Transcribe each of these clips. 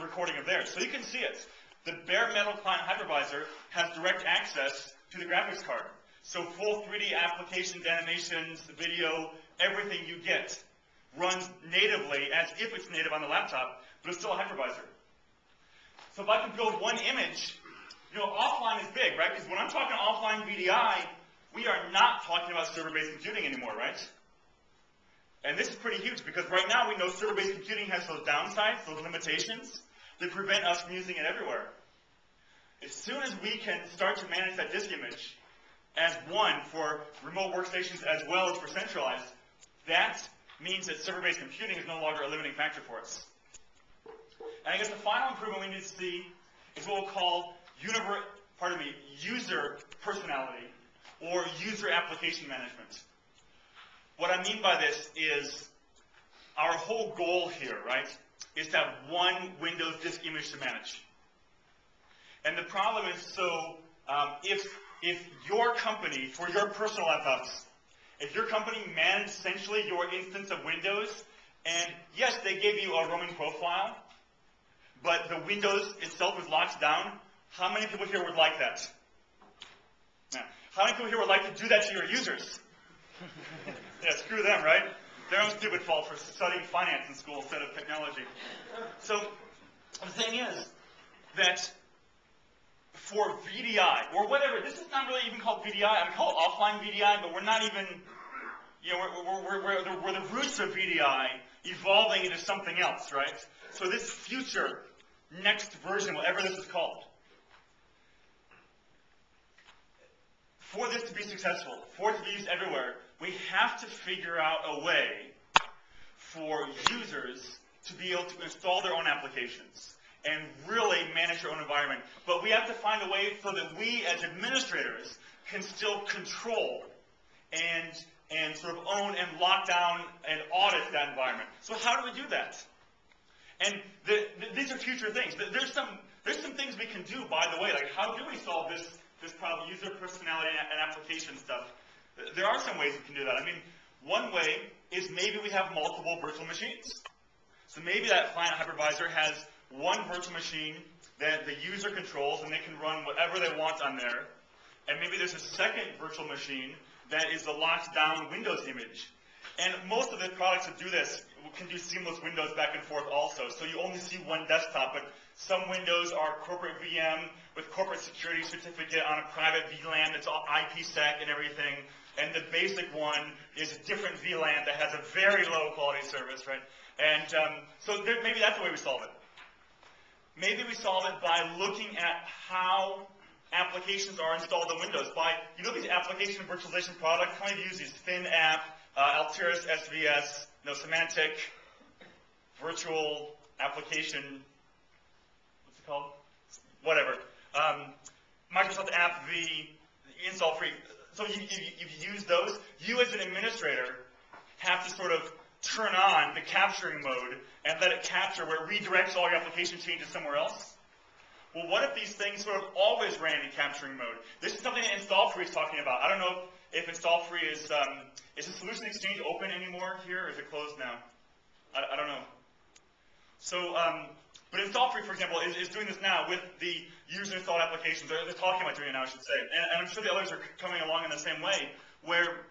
recording of theirs. So you can see it. The bare metal client hypervisor has direct access to the graphics card. So full 3D applications, animations, video, everything you get runs natively as if it's native on the laptop, but it's still a hypervisor. So if I can build one image, offline is big, right? Because when I'm talking offline VDI, we are not talking about server-based computing anymore, right? And this is pretty huge because right now we know server-based computing has those downsides, those limitations that prevent us from using it everywhere. As soon as we can start to manage that disk image as one for remote workstations as well as for centralized, that means that server-based computing is no longer a limiting factor for us. And I guess the final improvement we need to see is what we'll call user personality or user application management. What I mean by this is our whole goal here, right, is to have one Windows disk image to manage. And the problem is, so if your company, for your personal laptops, if your company managed essentially your instance of Windows, and yes, they gave you a roaming profile, but the Windows itself was locked down, how many people here would like that? Now, how many people here would like to do that to your users? Yeah, screw them, right? Their own stupid fault for studying finance in school instead of technology. So the thing is that for VDI, or whatever, this is not really even called VDI. I mean, call it offline VDI, but we're not even, we're the roots of VDI evolving into something else, right? So this future, next version, whatever this is called, for this to be successful, for it to be used everywhere, we have to figure out a way for users to be able to install their own applications and really manage their own environment. But we have to find a way so that we, as administrators, can still control and sort of own and lock down and audit that environment. So how do we do that? And these are future things. There's some things we can do, by the way. Like, how do we solve this problem, user personality and application stuff? There are some ways we can do that. I mean, one way is maybe we have multiple virtual machines. So maybe that client hypervisor has one virtual machine that the user controls and they can run whatever they want on there. And maybe there's a second virtual machine that is the locked down Windows image. And most of the products that do this can do seamless Windows back and forth also. So you only see one desktop, but some Windows are corporate VM with corporate security certificate on a private VLAN that's all IPsec and everything. And the basic one is a different VLAN that has a very low quality service, right? And so maybe that's the way we solve it. Maybe we solve it by looking at how applications are installed on Windows. By, these application virtualization products, how many use these? FinApp, Altiris SVS, Symantec, virtual application, what's it called? Whatever. Microsoft App V, install free. So you've used those. You as an administrator have to sort of turn on the capturing mode and let it capture where it redirects all your application changes somewhere else. Well, what if these things sort of always ran in capturing mode? This is something that Install Free is talking about. I don't know if Install Free is the Solution Exchange open anymore here, or is it closed now? I don't know. So, but Install Free, for example, is doing this now with the user installed applications. They're talking about doing it now, I should say. And I'm sure the others are coming along in the same way, where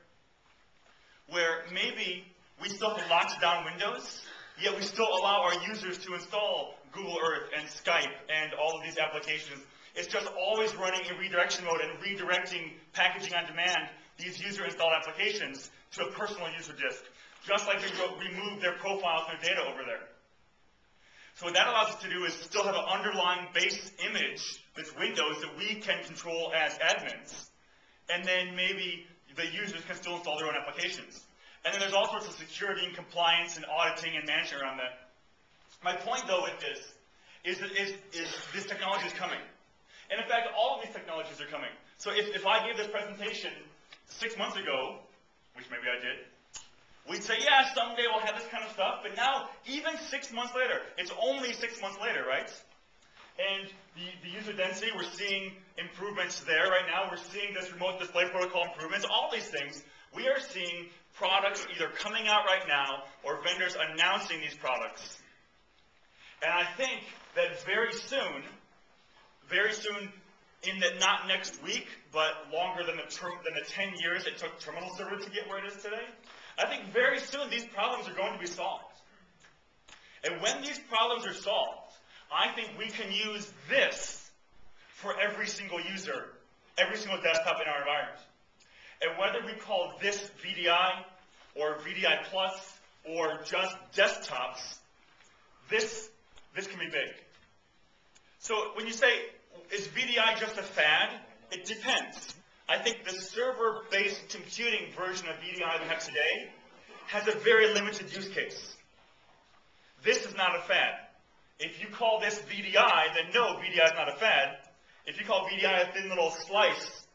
maybe we still have locked down Windows, yet we still allow our users to install Google Earth and Skype and all of these applications. It's just always running in redirection mode and redirecting packaging on demand these user-installed applications to a personal user disk, just like we remove their profiles and their data over there. So what that allows us to do is still have an underlying base image that's Windows that we can control as admins, and then maybe the users can still install their own applications. And then there's all sorts of security and compliance and auditing and management around that. My point, though, with this is that this technology is coming. And in fact, all of these technologies are coming. So if I gave this presentation 6 months ago, which maybe I did, we'd say, yeah, someday we'll have this kind of stuff. But now, even 6 months later, it's only 6 months later, right? And the user density, we're seeing improvements there right now. We're seeing this remote display protocol improvements, all these things. We are seeing products either coming out right now or vendors announcing these products. And I think that very soon, in that not next week, but longer than the 10 years it took terminal server to get where it is today, I think very soon these problems are going to be solved. And when these problems are solved, I think we can use this for every single user, every single desktop in our environment. And whether we call this VDI or VDI Plus or just desktops, this can be big. So when you say, is VDI just a fad? It depends. I think the server-based computing version of VDI we have today has a very limited use case. This is not a fad. If you call this VDI, then no, VDI is not a fad. If you call VDI a thin little slice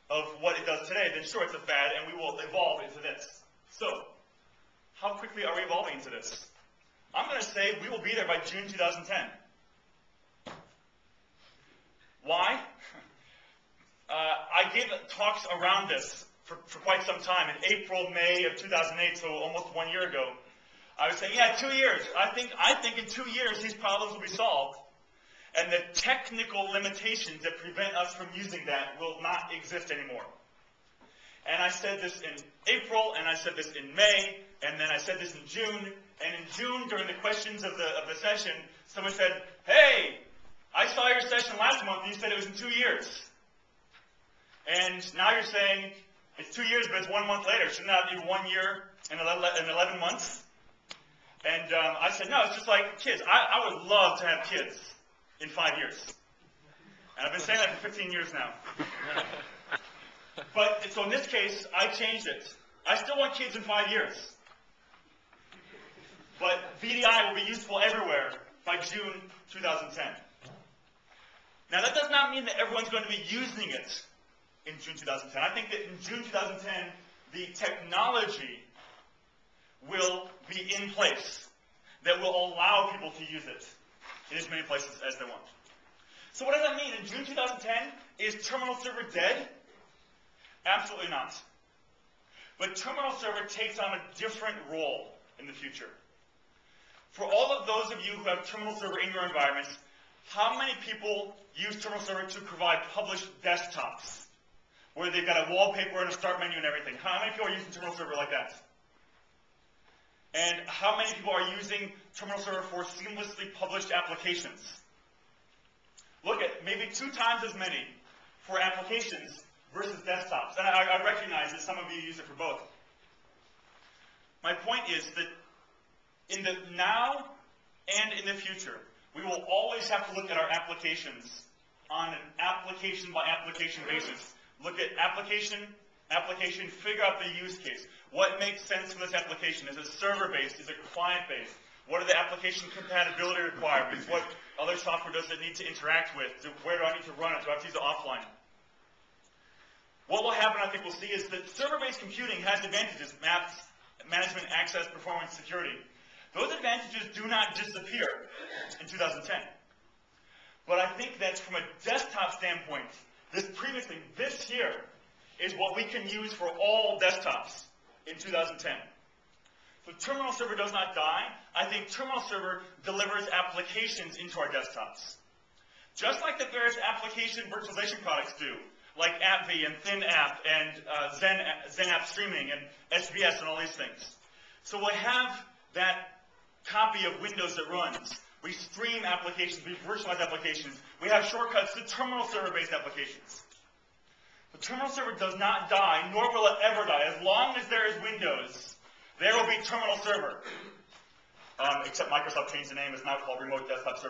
of what it does today, then sure, it's a fad, and we will evolve into this. So, how quickly are we evolving into this? I'm going to say we will be there by June 2010. Why? I gave talks around this for quite some time. In April, May of 2008, so almost 1 year ago, I was saying, yeah, 2 years. I think in 2 years these problems will be solved, and the technical limitations that prevent us from using that will not exist anymore. And I said this in April, and I said this in May, and then I said this in June. And in June, during the questions of the session, someone said, hey, I saw your session last month, and you said it was in 2 years. And now you're saying it's 2 years, but it's 1 month later. Shouldn't that be 1 year and 11 months? And I said, no, it's just like kids. I would love to have kids in 5 years. And I've been saying that for 15 years now. But, so in this case, I changed it. I still want kids in 5 years. But VDI will be useful everywhere by June 2010. Now, that does not mean that everyone's going to be using it in June 2010. I think that in June 2010, the technology will be in place that will allow people to use it in as many places as they want. So what does that mean? In June 2010, is terminal server dead? Absolutely not. But terminal server takes on a different role in the future. For all of those of you who have terminal server in your environments, how many people use terminal server to provide published desktops, where they've got a wallpaper and a start menu and everything? How many people are using terminal server like that? And how many people are using terminal server for seamlessly published applications? Look at maybe 2 times as many for applications versus desktops. And I recognize that some of you use it for both. My point is that in the now and in the future, we will always have to look at our applications on an application-by-application basis. Look at application, figure out the use case. What makes sense for this application? Is it server-based? Is it client-based? What are the application compatibility requirements? What other software does it need to interact with? Where do I need to run it? Do I have to use it offline? What will happen, I think we'll see, is that server-based computing has advantages: maps, management, access, performance, security. Those advantages do not disappear in 2010. But I think that from a desktop standpoint, this here is what we can use for all desktops in 2010. So terminal server does not die. I think terminal server delivers applications into our desktops. Just like the various application virtualization products do, like AppV and ThinApp and Zen App Streaming and SBS and all these things. So we'll have that copy of Windows that runs. We stream applications, we virtualize applications. We have shortcuts to terminal server-based applications. The terminal server does not die, nor will it ever die. As long as there is Windows, there will be terminal server. Except Microsoft changed the name. It's now called Remote Desktop Server.